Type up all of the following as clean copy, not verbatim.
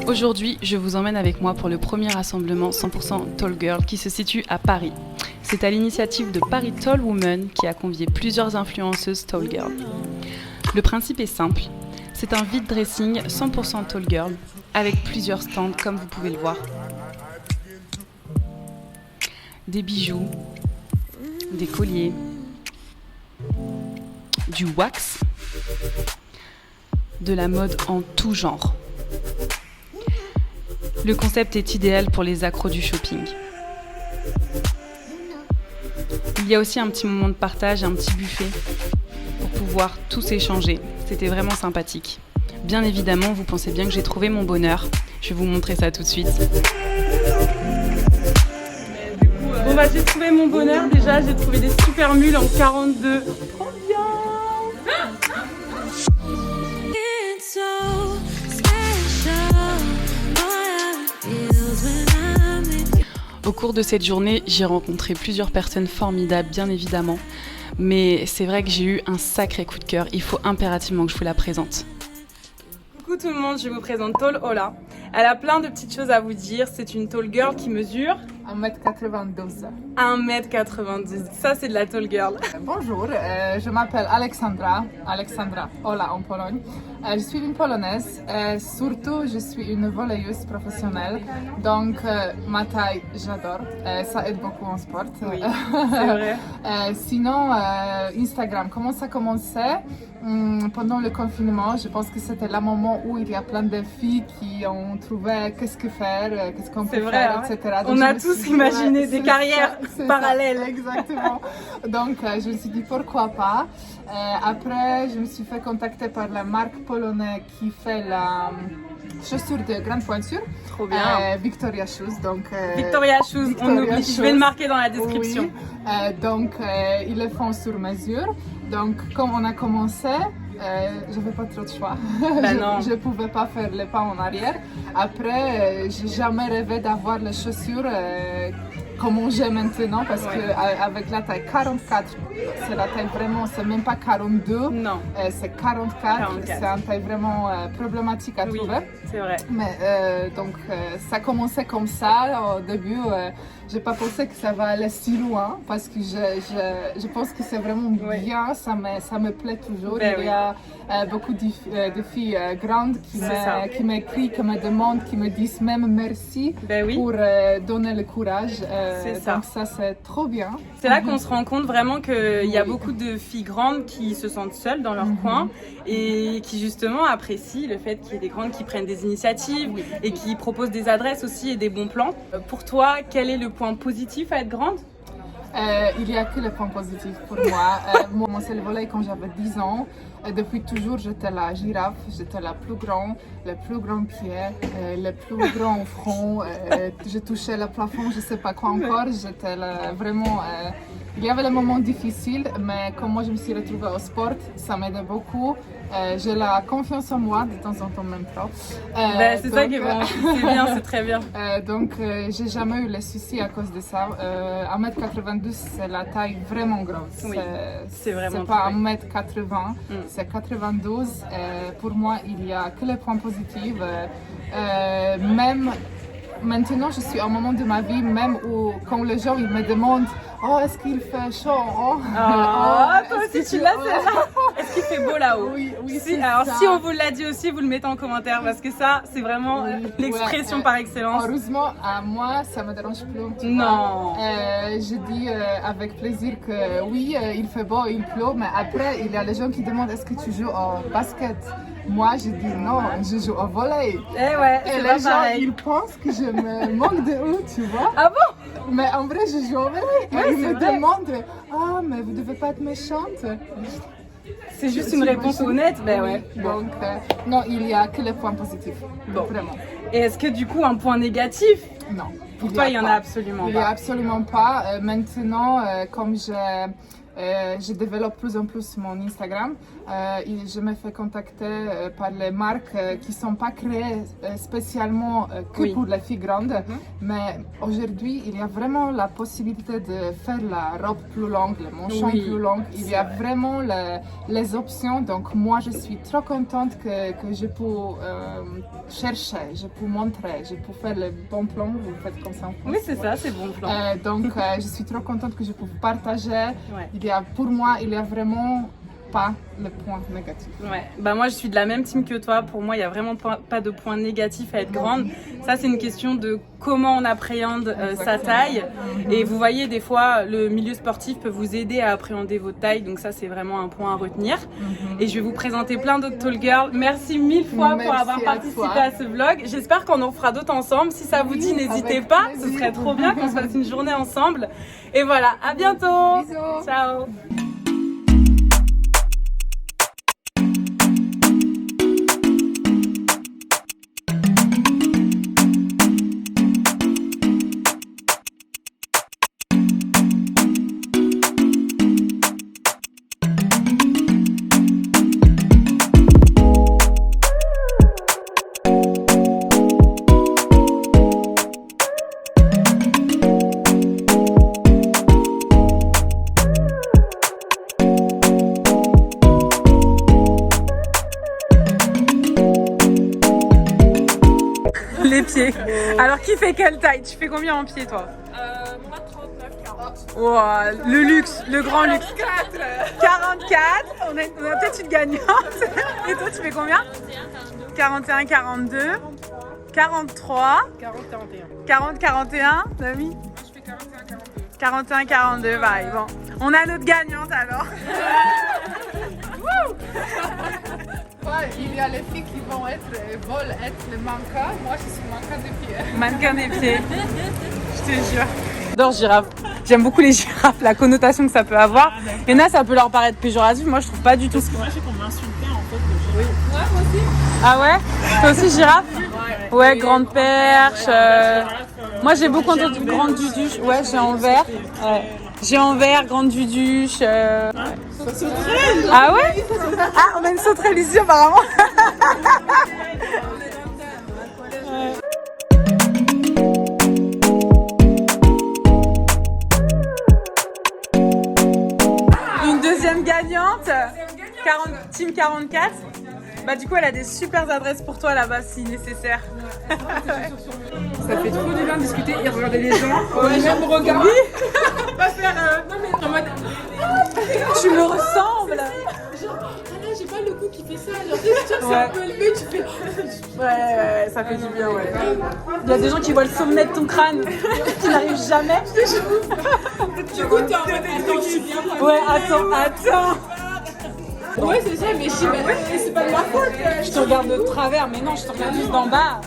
Aujourd'hui, je vous emmène avec moi pour le premier rassemblement 100% Tall Girl qui se situe à Paris. C'est à l'initiative de Paris Tall Women qui a convié plusieurs influenceuses Tall Girl. Le principe est simple, c'est un vide dressing 100% Tall Girl avec plusieurs stands comme vous pouvez le voir. Des bijoux, des colliers, du wax, de la mode en tout genre. Le concept est idéal pour les accros du shopping. Il y a aussi un petit moment de partage, un petit buffet pour pouvoir tous échanger. C'était vraiment sympathique. Bien évidemment, vous pensez bien que j'ai trouvé mon bonheur. Je vais vous montrer ça tout de suite. Bon bah j'ai trouvé mon bonheur déjà, j'ai trouvé des super mules en 42. Trop bien! Au cours de cette journée, j'ai rencontré plusieurs personnes formidables, bien évidemment. Mais c'est vrai que j'ai eu un sacré coup de cœur. Il faut impérativement que je vous la présente. Coucou tout le monde, je vous présente Tall Ola. Elle a plein de petites choses à vous dire. C'est une tall girl qui mesure 1m92. 1m92. Ça, c'est de la tall girl. Bonjour, je m'appelle Alexandra Ola en Pologne. Je suis une Polonaise. Surtout, je suis une volleyeuse professionnelle. Donc, ma taille, j'adore. Ça aide beaucoup en sport. Oui, c'est vrai. Sinon, Instagram, comment ça commençait? Pendant le confinement, je pense que c'était le moment où il y a plein de filles qui ont trouvé qu'est-ce que faire, qu'est-ce qu'on peut faire, hein. etc. Donc, on a tous imaginé des carrières parallèles. Ça, exactement. Donc, je me suis dit pourquoi pas. Après, je me suis fait contacter par la marque polonaise qui fait la chaussure de grande pointure. Trop bien. Victoria Shoes. Donc, Victoria Shoes, on oublie. Je vais le marquer dans la description. Oui. Donc, ils le font sur mesure. Donc, comme on a commencé, je n'avais pas trop de choix. Je ne pouvais pas faire le pas en arrière. Après, j'ai jamais rêvé d'avoir les chaussures comme j'ai maintenant parce que avec la taille 44, c'est la taille vraiment, c'est même pas 42, non. C'est 44. C'est une taille vraiment problématique à trouver. C'est vrai. Mais donc ça commençait comme ça au début. J'ai pas pensé que ça va aller si loin parce que je pense que c'est vraiment bien, ça me plaît toujours. Il y a beaucoup de filles grandes qui m'écrivent, qui me demandent, qui me disent même merci pour donner le courage. Donc ça c'est trop bien. C'est là qu'on se rend compte vraiment qu'il y a beaucoup de filles grandes qui se sentent seules dans leur coin et qui justement apprécient le fait qu'il y ait des grandes qui prennent des initiatives et qui proposent des adresses aussi et des bons plans. Pour toi, quel est le point positif à être grande ? Il n'y a que le point positif pour moi. Moi, j'ai commencé le volley quand j'avais 10 ans. Depuis toujours, j'étais la girafe, j'étais la plus grande, le plus grand pied, le plus grand front. Je touchais le plafond, je ne sais pas quoi encore. J'étais vraiment... Il y avait les moments difficiles, mais comme moi je me suis retrouvée au sport, ça m'aidait beaucoup. J'ai la confiance en moi, de temps en temps même trop. C'est ça qui est bon, c'est bien, c'est très bien. Donc j'ai jamais eu les soucis à cause de ça. 1m92, c'est la taille vraiment grosse. Oui, c'est vraiment. C'est pas 1m80, c'est 92. Pour moi, il n'y a que les points positifs. Même maintenant, je suis à un moment de ma vie, même où quand les gens ils me demandent oh, est-ce qu'il fait chaud? Toi aussi tu l'as celle-là. Est-ce qu'il fait beau là-haut? Oui, alors ça. Si on vous l'a dit aussi, vous le mettez en commentaire parce que ça, c'est vraiment l'expression par excellence. Heureusement, à moi, ça me dérange plus. Non. Je dis avec plaisir que oui, il fait beau, il pleut, mais après, il y a les gens qui demandent est-ce que tu joues au basket? Moi, je dis non, je joue au volley. Et les gens, ils pensent que je me manque de eux, tu vois. Ah bon? Mais en vrai, je joue au volley. Ils me demandent ah, mais vous devez pas être méchante. C'est juste une réponse honnête, Donc, non, il n'y a que les points positifs. Bon. Vraiment. Et est-ce que du coup, un point négatif? Non. Pour toi, il n'y en a absolument pas. Il n'y a absolument pas. Maintenant, comme j'ai je développe plus en plus mon Instagram. Et je me fais contacter par les marques qui ne sont pas créées spécialement que pour les filles grandes. Mais aujourd'hui, il y a vraiment la possibilité de faire la robe plus longue, le manchon plus long. Il y a vraiment les options. Donc moi, je suis trop contente que je peux chercher, je peux montrer, je peux faire le bon plan. Vous faites comme ça en France. Oui, c'est ça, c'est bon plan. Donc je suis trop contente que je peux partager. Pour moi, il y a vraiment pas le point négatif. Ouais, bah moi je suis de la même team que toi. Pour moi, il n'y a vraiment pas de point négatif à être grande. Ça, c'est une question de comment on appréhende sa taille. Et vous voyez, des fois, le milieu sportif peut vous aider à appréhender votre taille. Donc ça, c'est vraiment un point à retenir. Et je vais vous présenter plein d'autres tall girls. Merci mille fois pour avoir participé à ce vlog. J'espère qu'on en fera d'autres ensemble. Si ça vous dit, n'hésitez pas. Ce serait trop bien qu'on se fasse une journée ensemble. Et voilà, à bientôt. Bisous. Ciao. Les pieds. Alors qui fait quelle taille? Tu fais combien en pied toi? Moi 39, 40. Wow, le luxe, le grand luxe. 44. On a peut-être une gagnante. Et toi tu fais combien? 41, 42. 43. 40, 41. Nami? Moi je fais 41, 42. 41, 42. Bye. Bon, on a notre gagnante alors. Il y a les filles qui veulent être les mannequins. Moi, je suis mannequin de pieds. Mannequin des pieds. Je te jure. J'adore girafe. J'aime beaucoup les girafes, la connotation que ça peut avoir. Il y en a, ça peut leur paraître péjoratif. Moi, je trouve pas du tout. Moi je sais qu'on m'insultait en fait de girafe. Ouais, moi aussi. Ah ouais? Toi aussi girafe? Ouais, grande perche. Moi j'ai beaucoup entendu grande duduche. Ouais, j'ai en vert. Ouais. J'ai en vert, grande duduche. Ouais. Ah ouais? Ah, on a une sauterelle ici apparemment. Une deuxième gagnante. Team 44. Bah du coup elle a des super adresses pour toi là-bas si nécessaire. Ça fait trop du bien de discuter et regarder les gens. Ouais, même regard. Pas faire. Non mais en mode. Tu me ressembles. Genre, ah là j'ai pas le cou qui fait ça. Genre tu sais, c'est un peu élevé, tu fais. Ouais, ça fait du bien, ouais. Il y a des gens qui voient le sommet de ton crâne, qui n'arrivent jamais. Du coup t'es en mode attends, je suis bien. Ouais, attends. Ouais c'est ça, mais je sais pas, c'est pas de ma faute. Je te regarde de travers, mais non, je te regarde juste d'en bas.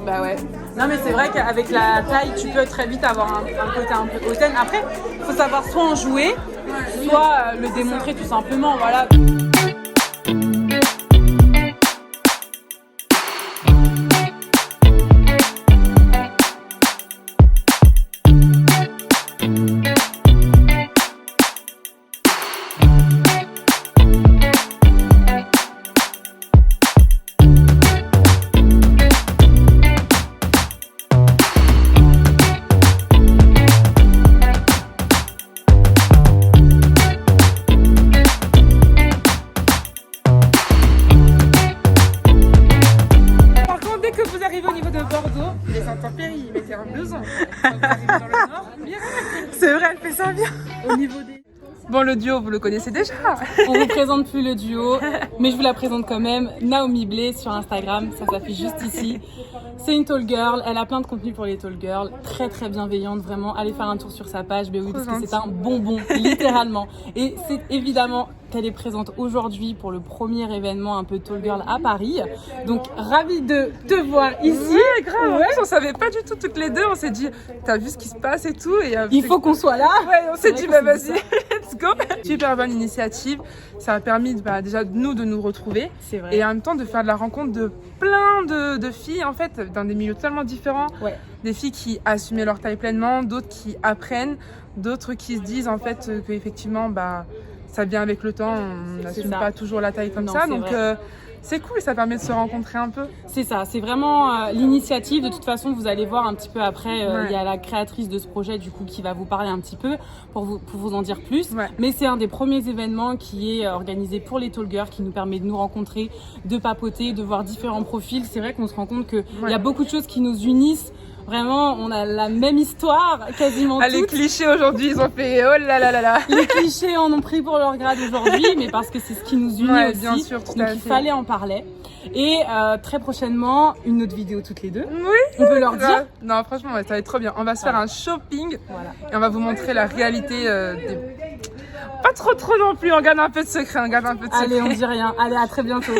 Bah ouais. Non mais c'est vrai qu'avec la taille, tu peux très vite avoir un côté un peu hautaine. Après, il faut savoir soit en jouer, soit le démontrer tout simplement, voilà. intempéries, il mettait un 2 ans. Quand on arrive dans le nord, bien. C'est vrai, elle fait ça bien. Au niveau des... Bon, le duo, vous le connaissez déjà. On vous présente plus le duo, mais je vous la présente quand même. Naomi Blé sur Instagram, ça s'affiche juste ici. C'est une tall girl, elle a plein de contenu pour les tall girls, très très bienveillante, vraiment. Allez faire un tour sur sa page, oui, parce que c'est un bonbon, littéralement. Et c'est évidemment qu'elle est présente aujourd'hui pour le premier événement un peu tall girl à Paris. Donc ravie de te voir ici. Ouais, grave. Ouais, on savait pas du tout toutes les deux. On s'est dit, t'as vu ce qui se passe et tout. Et il faut qu'on soit là. Ouais, on s'est dit, bah vas-y. let's go. Super bonne initiative. Ça a permis déjà de nous retrouver. C'est vrai. Et en même temps de faire de la rencontre de plein de filles en fait, dans des milieux totalement différents. Ouais. Des filles qui assumaient leur taille pleinement, d'autres qui apprennent, d'autres qui se disent en fait qu'effectivement ça vient avec le temps, on n'assume pas toujours la taille comme ça. Donc c'est cool, ça permet de se rencontrer un peu. C'est ça, c'est vraiment l'initiative. De toute façon, vous allez voir un petit peu après, il y a la créatrice de ce projet du coup qui va vous parler un petit peu pour vous en dire plus. Ouais. Mais c'est un des premiers événements qui est organisé pour les Tall Girls, qui nous permet de nous rencontrer, de papoter, de voir différents profils. C'est vrai qu'on se rend compte qu'il y a beaucoup de choses qui nous unissent. Vraiment, on a la même histoire, quasiment toutes. Les clichés aujourd'hui, ils ont fait oh là là là là. Les clichés en ont pris pour leur grade aujourd'hui, mais parce que c'est ce qui nous unit aussi. Bien sûr, tout donc à il fait. fallait en parler. Et très prochainement, une autre vidéo toutes les deux. Oui. On peut leur dire. Non, franchement, ça va être trop bien. On va se faire un shopping et on va vous montrer la réalité des... Pas trop non plus, on garde un peu de secret, Allez, on dit rien. Allez, à très bientôt.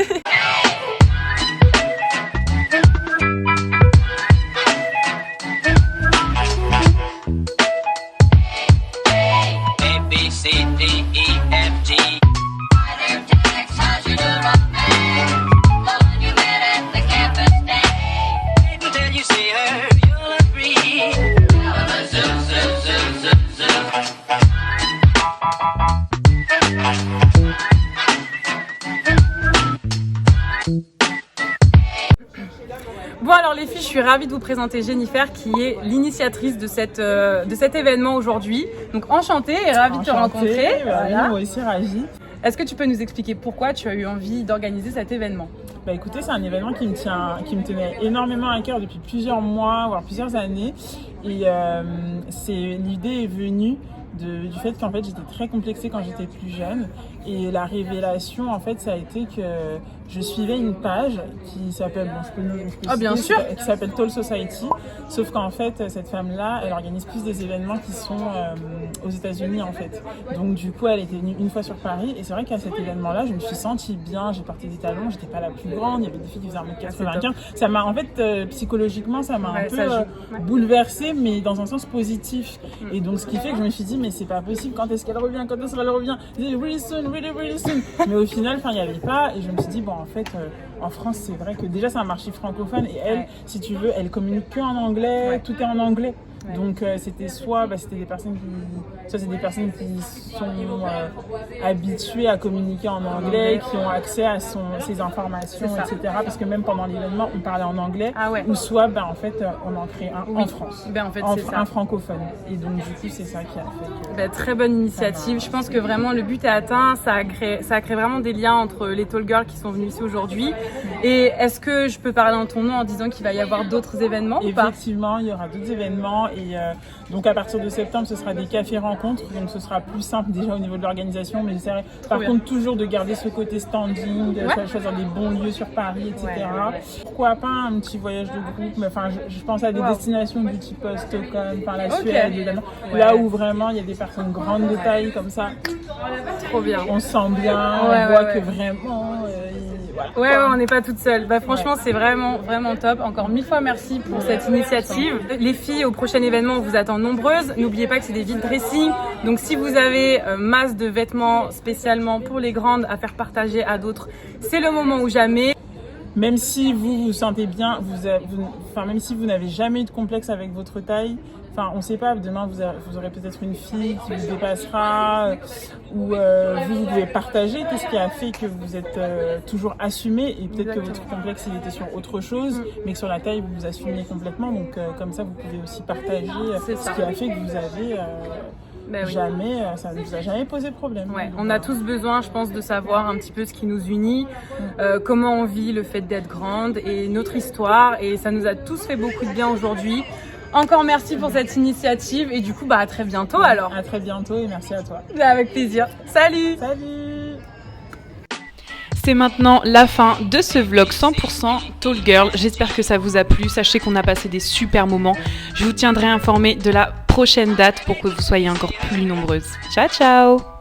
Bon alors les filles, je suis ravie de vous présenter Jennifer qui est l'initiatrice de cet événement aujourd'hui. Donc enchantée et ravie de te rencontrer. Voilà. Moi aussi ravie. Est-ce que tu peux nous expliquer pourquoi tu as eu envie d'organiser cet événement? Bah écoutez, c'est un événement qui me tenait énormément à cœur depuis plusieurs mois, voire plusieurs années. Et l'idée est venue du fait qu'en fait j'étais très complexée quand j'étais plus jeune. Et la révélation en fait ça a été que je suivais une page qui s'appelle, bien sûr, qui s'appelle Tall Society. Sauf qu'en fait cette femme-là, elle organise plus des événements qui sont aux États-Unis en fait. Donc du coup elle était venue une fois sur Paris et c'est vrai qu'à cet événement-là je me suis sentie bien, j'ai porté des talons, j'étais pas la plus grande, il y avait des filles qui faisaient 1m95. Ça m'a en fait psychologiquement ça m'a un peu bouleversée mais dans un sens positif. Et donc ce qui fait que je me suis dit mais c'est pas possible, quand est-ce qu'elle revient, really soon, really soon. Mais au final il n'y avait pas et je me suis dit bon en fait en France c'est vrai que déjà c'est un marché francophone et elle si tu veux elle communique que en anglais, tout est en anglais. Donc c'était c'était des personnes qui sont habituées à communiquer en anglais, qui ont accès à ses informations, etc. Parce que même pendant l'événement, on parlait en anglais, ou soit en fait on en crée un en France, en fait, un francophone. Et donc du coup c'est ça qui a fait que... très bonne initiative. Je pense que vraiment le but est atteint. Ça a créé vraiment des liens entre les Tall Girls qui sont venues ici aujourd'hui. Et est-ce que je peux parler en ton nom en disant qu'il va y avoir d'autres événements ou pas? Effectivement, il y aura d'autres événements. Et donc à partir de septembre, ce sera des cafés rencontres, donc ce sera plus simple déjà au niveau de l'organisation, mais j'essaierai par contre toujours de garder ce côté standing, choisir des bons lieux sur Paris, etc. Pourquoi pas un petit voyage de groupe, mais enfin je pense à des destinations du type Stockholm, par la Suède, là où vraiment il y a des personnes grandes de taille comme ça. Trop bien. On se sent bien, on voit que vraiment... on n'est pas toute seule. Franchement, c'est vraiment top. Encore 1000 fois merci pour cette initiative. Les filles, au prochain événement, on vous attend nombreuses. N'oubliez pas que c'est des vide dressing. Donc, si vous avez masse de vêtements spécialement pour les grandes à faire partager à d'autres, c'est le moment ou jamais. Même si vous vous sentez bien, même si vous n'avez jamais eu de complexe avec votre taille, on ne sait pas, demain vous aurez peut-être une fille qui vous dépassera ou vous pouvez partager qu'est-ce qui a fait que vous êtes toujours assumé et peut-être que votre complexe il était sur autre chose mais que sur la taille vous vous assumez complètement donc comme ça vous pouvez aussi partager ce qui a fait que vous avez ça ne vous a jamais posé problème. On a tous besoin, je pense, de savoir un petit peu ce qui nous unit, comment on vit le fait d'être grande et notre histoire et ça nous a tous fait beaucoup de bien aujourd'hui. Encore merci pour cette initiative et du coup à très bientôt alors. À très bientôt et merci à toi. Avec plaisir. Salut. Salut. C'est maintenant la fin de ce vlog 100% Tall Girl. J'espère que ça vous a plu. Sachez qu'on a passé des super moments. Je vous tiendrai informé de la prochaine date pour que vous soyez encore plus nombreuses. Ciao ciao.